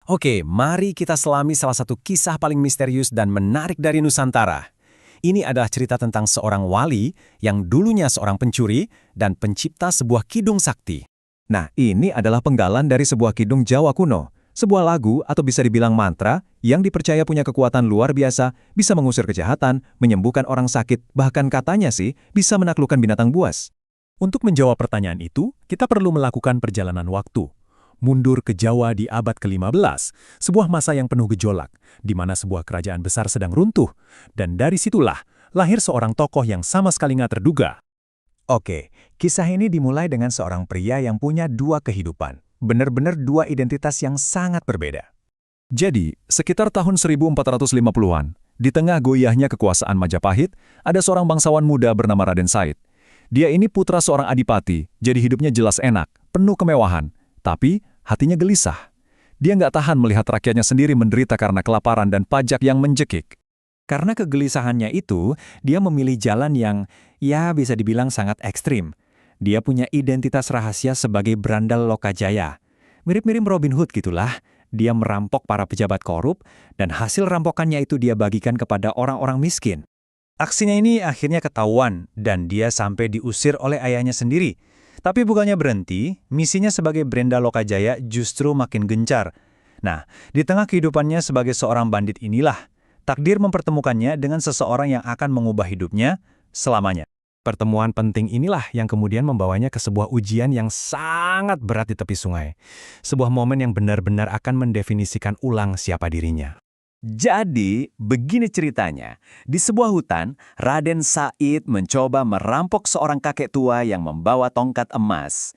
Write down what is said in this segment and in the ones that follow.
Oke, mari kita selami salah satu kisah paling misterius dan menarik dari Nusantara. Ini adalah cerita tentang seorang wali yang dulunya seorang pencuri dan pencipta sebuah kidung sakti. Nah, ini adalah penggalan dari sebuah kidung Jawa kuno. Sebuah lagu atau bisa dibilang mantra yang dipercaya punya kekuatan luar biasa, bisa mengusir kejahatan, menyembuhkan orang sakit, bahkan katanya sih bisa menaklukkan binatang buas. Untuk menjawab pertanyaan itu, kita perlu melakukan perjalanan waktu. Mundur ke Jawa di abad ke-15, sebuah masa yang penuh gejolak, di mana sebuah kerajaan besar sedang runtuh. Dan dari situlah, lahir seorang tokoh yang sama sekali nggak terduga. Oke, kisah ini dimulai dengan seorang pria yang punya dua kehidupan. Benar-benar dua identitas yang sangat berbeda. Jadi, sekitar tahun 1450-an, di tengah goyahnya kekuasaan Majapahit, ada seorang bangsawan muda bernama Raden Said. Dia ini putra seorang adipati, jadi hidupnya jelas enak, penuh kemewahan. Tapi, hatinya gelisah. Dia nggak tahan melihat rakyatnya sendiri menderita karena kelaparan dan pajak yang menjekik. Karena kegelisahannya itu, dia memilih jalan yang, ya bisa dibilang sangat ekstrim. Dia punya identitas rahasia sebagai Brandal Lokajaya. Mirip-mirip Robin Hood gitulah. Dia merampok para pejabat korup, dan hasil rampokannya itu dia bagikan kepada orang-orang miskin. Aksinya ini akhirnya ketahuan, dan dia sampai diusir oleh ayahnya sendiri. Tapi bukannya berhenti, misinya sebagai Brandal Lokajaya justru makin gencar. Nah, di tengah kehidupannya sebagai seorang bandit inilah, takdir mempertemukannya dengan seseorang yang akan mengubah hidupnya selamanya. Pertemuan penting inilah yang kemudian membawanya ke sebuah ujian yang sangat berat di tepi sungai. Sebuah momen yang benar-benar akan mendefinisikan ulang siapa dirinya. Jadi, begini ceritanya. Di sebuah hutan, Raden Said mencoba merampok seorang kakek tua yang membawa tongkat emas.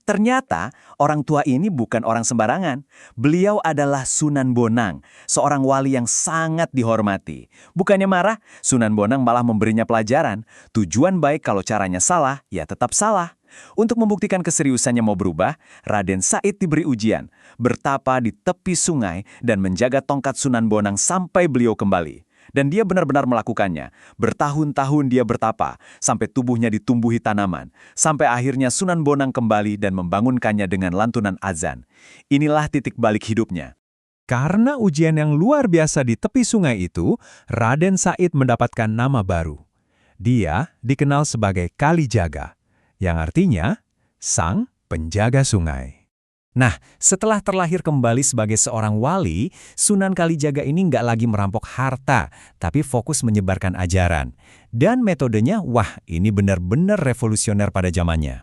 Ternyata orang tua ini bukan orang sembarangan. Beliau adalah Sunan Bonang, seorang wali yang sangat dihormati. Bukannya marah, Sunan Bonang malah memberinya pelajaran. Tujuan baik kalau caranya salah, ya tetap salah. Untuk membuktikan keseriusannya mau berubah, Raden Said diberi ujian, bertapa di tepi sungai dan menjaga tongkat Sunan Bonang sampai beliau kembali. Dan dia benar-benar melakukannya. Bertahun-tahun dia bertapa, sampai tubuhnya ditumbuhi tanaman. Sampai akhirnya Sunan Bonang kembali dan membangunkannya dengan lantunan azan. Inilah titik balik hidupnya. Karena ujian yang luar biasa di tepi sungai itu, Raden Said mendapatkan nama baru. Dia dikenal sebagai Kalijaga, yang artinya sang penjaga sungai. Nah, setelah terlahir kembali sebagai seorang wali, Sunan Kalijaga ini nggak lagi merampok harta, tapi fokus menyebarkan ajaran. Dan metodenya, wah, ini benar-benar revolusioner pada zamannya.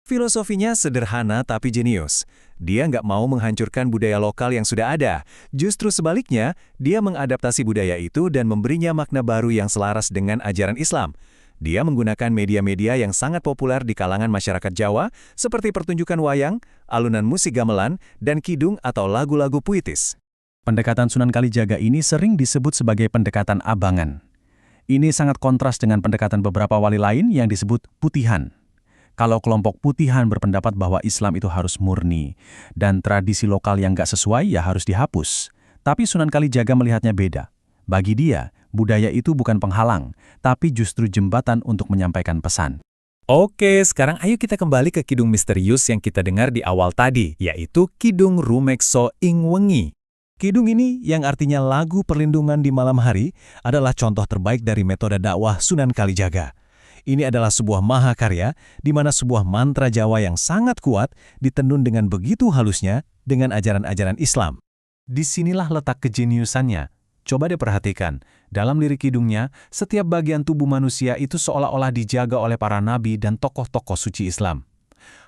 Filosofinya sederhana tapi jenius. Dia nggak mau menghancurkan budaya lokal yang sudah ada. Justru sebaliknya, dia mengadaptasi budaya itu dan memberinya makna baru yang selaras dengan ajaran Islam. Dia menggunakan media-media yang sangat populer di kalangan masyarakat Jawa, seperti pertunjukan wayang, alunan musik gamelan, dan kidung atau lagu-lagu puitis. Pendekatan Sunan Kalijaga ini sering disebut sebagai pendekatan abangan. Ini sangat kontras dengan pendekatan beberapa wali lain yang disebut putihan. Kalau kelompok putihan berpendapat bahwa Islam itu harus murni, dan tradisi lokal yang nggak sesuai ya harus dihapus. Tapi Sunan Kalijaga melihatnya beda. Bagi dia, budaya itu bukan penghalang, tapi justru jembatan untuk menyampaikan pesan. Oke, sekarang ayo kita kembali ke kidung misterius yang kita dengar di awal tadi, yaitu Kidung Rumekso Ing Wengi. Kidung ini, yang artinya lagu perlindungan di malam hari, adalah contoh terbaik dari metode dakwah Sunan Kalijaga. Ini adalah sebuah mahakarya, di mana sebuah mantra Jawa yang sangat kuat ditenun dengan begitu halusnya dengan ajaran-ajaran Islam. Disinilah letak kejeniusannya. Coba deh perhatikan, dalam lirik kidungnya, setiap bagian tubuh manusia itu seolah-olah dijaga oleh para nabi dan tokoh-tokoh suci Islam.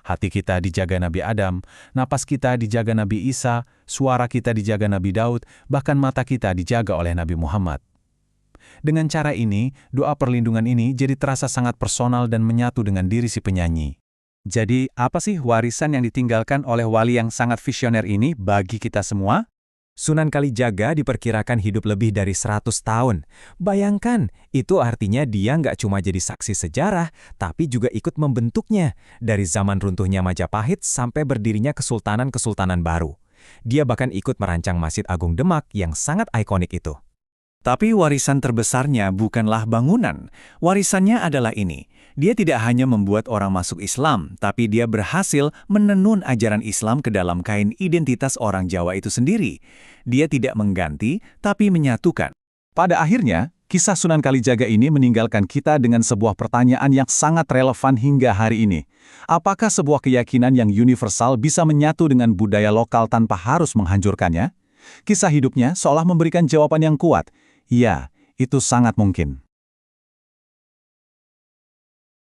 Hati kita dijaga Nabi Adam, napas kita dijaga Nabi Isa, suara kita dijaga Nabi Daud, bahkan mata kita dijaga oleh Nabi Muhammad. Dengan cara ini, doa perlindungan ini jadi terasa sangat personal dan menyatu dengan diri si penyanyi. Jadi, apa sih warisan yang ditinggalkan oleh wali yang sangat visioner ini bagi kita semua? Sunan Kalijaga diperkirakan hidup lebih dari 100 tahun. Bayangkan, itu artinya dia nggak cuma jadi saksi sejarah, tapi juga ikut membentuknya, dari zaman runtuhnya Majapahit sampai berdirinya kesultanan-kesultanan baru. Dia bahkan ikut merancang Masjid Agung Demak yang sangat ikonik itu. Tapi warisan terbesarnya bukanlah bangunan. Warisannya adalah ini. Dia tidak hanya membuat orang masuk Islam, tapi dia berhasil menenun ajaran Islam ke dalam kain identitas orang Jawa itu sendiri. Dia tidak mengganti, tapi menyatukan. Pada akhirnya, kisah Sunan Kalijaga ini meninggalkan kita dengan sebuah pertanyaan yang sangat relevan hingga hari ini. Apakah sebuah keyakinan yang universal bisa menyatu dengan budaya lokal tanpa harus menghancurkannya? Kisah hidupnya seolah memberikan jawaban yang kuat. Ya, itu sangat mungkin.